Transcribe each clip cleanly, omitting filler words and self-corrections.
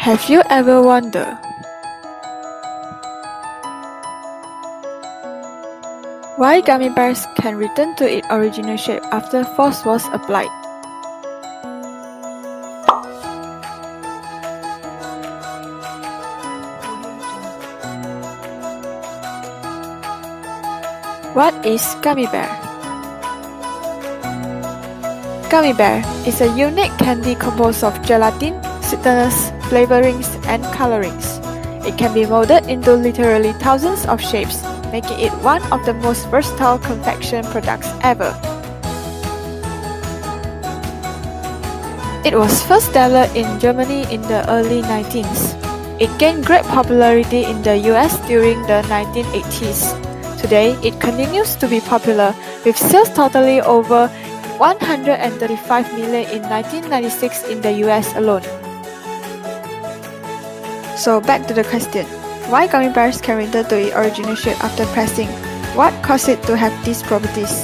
Have you ever wondered why gummy bears can return to its original shape after force was applied? What is gummy bear? Gummy bear is a unique candy composed of gelatin, sweeteners, flavorings, and colorings. It can be molded into literally thousands of shapes, making it one of the most versatile confection products ever. It was first developed in Germany in the early 19th. It gained great popularity in the US during the 1980s. Today, it continues to be popular, with sales totaling over 135 million in 1996 in the US alone. So back to the question, why gummy bears can return to its original shape after pressing? What caused it to have these properties?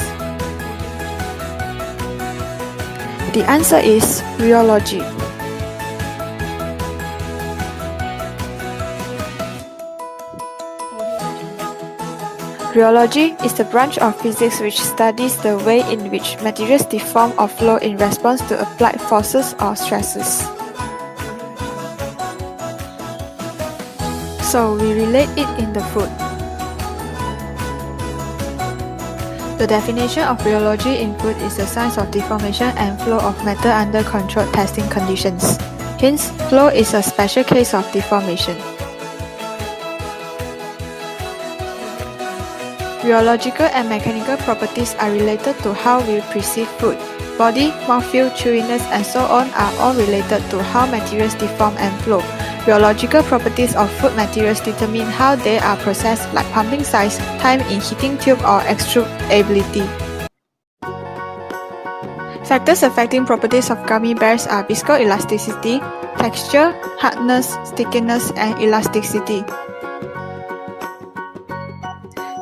The answer is rheology. Rheology is the branch of physics which studies the way in which materials deform or flow in response to applied forces or stresses. So we relate it in the food. The definition of rheology in food is the science of deformation and flow of matter under controlled testing conditions. Hence, flow is a special case of deformation. Rheological and mechanical properties are related to how we perceive food. Body, mouthfeel, chewiness, and so on are all related to how materials deform and flow. Rheological properties of food materials determine how they are processed, like pumping size, time in heating tube, or extrudability. Factors affecting properties of gummy bears are viscoelasticity, texture, hardness, stickiness, and elasticity.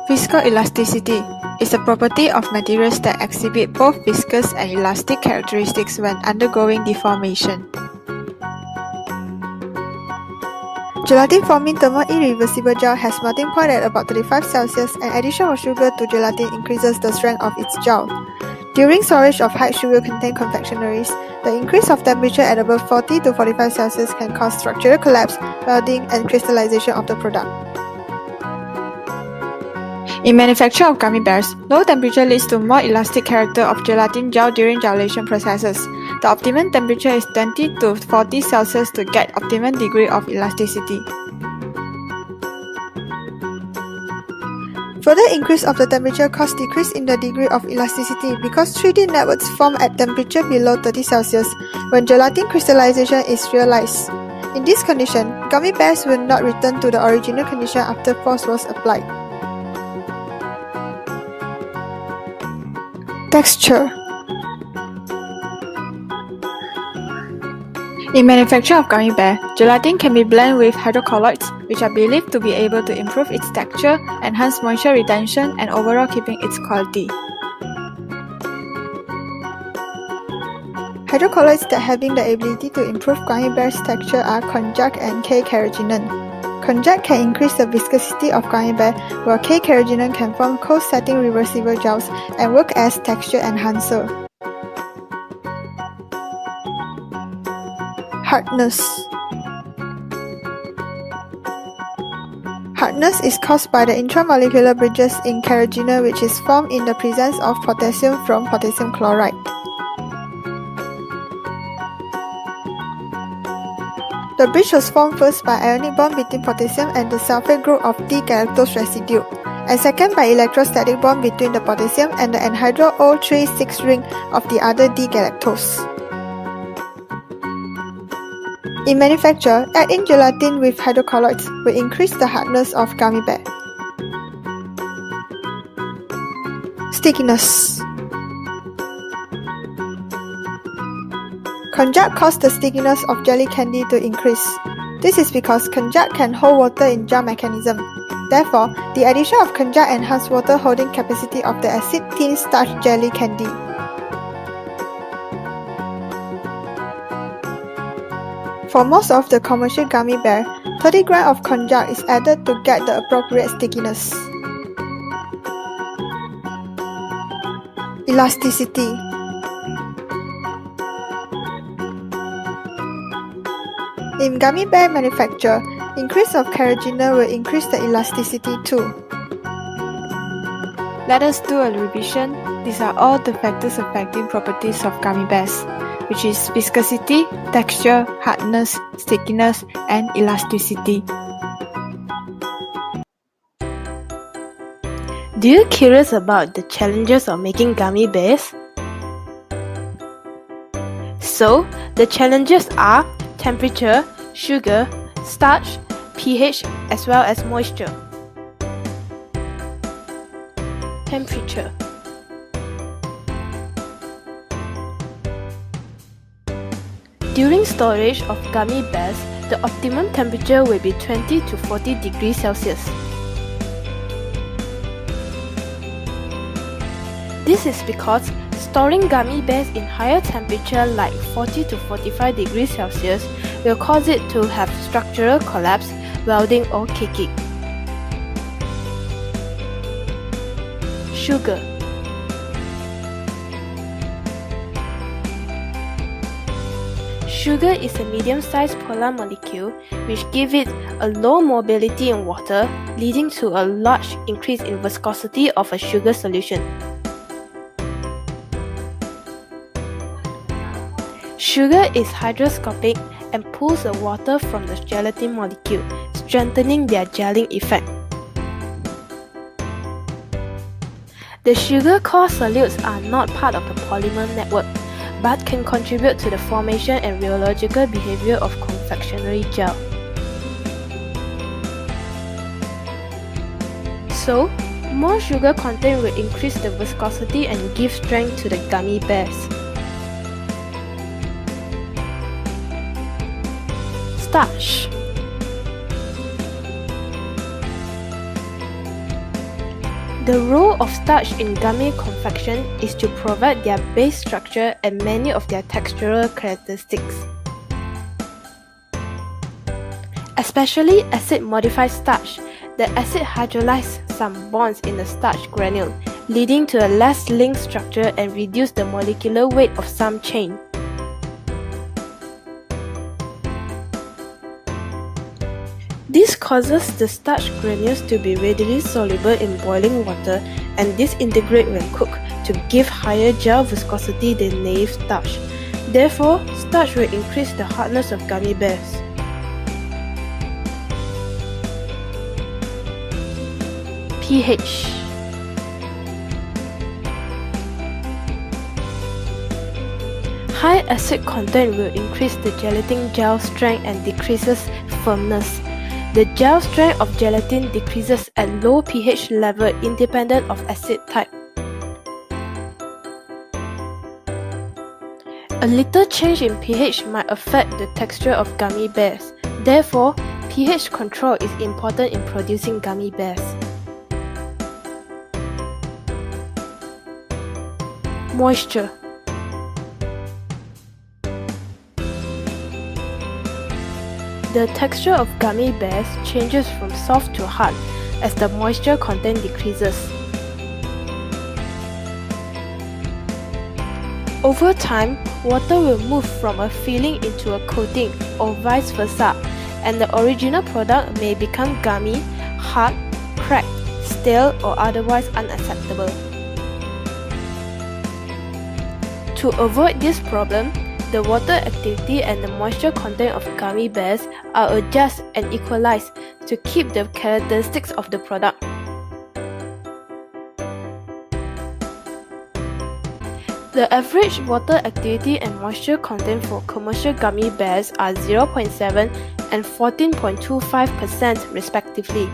Viscoelasticity is a property of materials that exhibit both viscous and elastic characteristics when undergoing deformation. Gelatin-forming thermo-irreversible gel has melting point at about 35 Celsius, and addition of sugar to gelatin increases the strength of its gel. During storage of high sugar-content confectioneries, the increase of temperature at above 40 to 45 Celsius can cause structural collapse, welding, and crystallization of the product. In manufacture of gummy bears, low temperature leads to more elastic character of gelatin gel during gelation processes. The optimum temperature is 20 to 40 Celsius to get optimum degree of elasticity. Further increase of the temperature causes decrease in the degree of elasticity because 3D networks form at temperature below 30 Celsius when gelatin crystallization is realized. In this condition, gummy bears will not return to the original condition after force was applied. Texture. In manufacture of gummy bear, gelatin can be blended with hydrocolloids, which are believed to be able to improve its texture, enhance moisture retention, and overall keeping its quality. Hydrocolloids that having the ability to improve gummy bear's texture are konjac and K-carrageenan. Konjac can increase the viscosity of gummy bear, while K-carrageenan can form cold-setting reversible gels and work as texture enhancer. Hardness. Hardness is caused by the intramolecular bridges in carrageenan, which is formed in the presence of potassium from potassium chloride. The bridge was formed first by ionic bond between potassium and the sulfate group of D-galactose residue, and second by electrostatic bond between the potassium and the anhydrous O3 ring of the other D-galactose. In manufacture, adding gelatin with hydrocolloids will increase the hardness of gummy bear. Stickiness. Konjac causes the stickiness of jelly candy to increase. This is because konjac can hold water in jar mechanism. Therefore, the addition of konjac enhances water holding capacity of the acid-thin starch jelly candy. For most of the commercial gummy bear, 30 grams of konjac is added to get the appropriate stickiness. Elasticity. In gummy bear manufacture, increase of carrageenan will increase the elasticity too. Let us do a revision. These are all the factors affecting properties of gummy bears, which is viscosity, texture, hardness, stickiness, and elasticity. Do you curious about the challenges of making gummy bears? So, the challenges are temperature, sugar, starch, pH, as well as moisture. Temperature. During storage of gummy bears, the optimum temperature will be 20 to 40 degrees Celsius. This is because storing gummy bears in higher temperature like 40 to 45 degrees Celsius will cause it to have structural collapse, welding or caking. Sugar. Sugar is a medium-sized polar molecule which gives it a low mobility in water, leading to a large increase in viscosity of a sugar solution. Sugar is hygroscopic and pulls the water from the gelatin molecule, strengthening their gelling effect. The sugar core solutes are not part of the polymer network, but can contribute to the formation and rheological behavior of confectionery gel. So, more sugar content will increase the viscosity and give strength to the gummy bears. Starch. The role of starch in gummy confection is to provide their base structure and many of their textural characteristics. Especially acid-modified starch, the acid hydrolyzes some bonds in the starch granule, leading to a less linked structure and reduce the molecular weight of some chain. This causes the starch granules to be readily soluble in boiling water and disintegrate when cooked to give higher gel viscosity than naive starch. Therefore, starch will increase the hardness of gummy bears. pH. High acid content will increase the gelatin gel strength and decreases firmness. The gel strength of gelatin decreases at low pH level independent of acid type. A little change in pH might affect the texture of gummy bears. Therefore, pH control is important in producing gummy bears. Moisture. The texture of gummy bears changes from soft to hard as the moisture content decreases. Over time, water will move from a filling into a coating or vice versa, and the original product may become gummy, hard, cracked, stale, or otherwise unacceptable. To avoid this problem, the water activity and the moisture content of gummy bears are adjusted and equalized to keep the characteristics of the product. The average water activity and moisture content for commercial gummy bears are 0.7 and 14.25% respectively.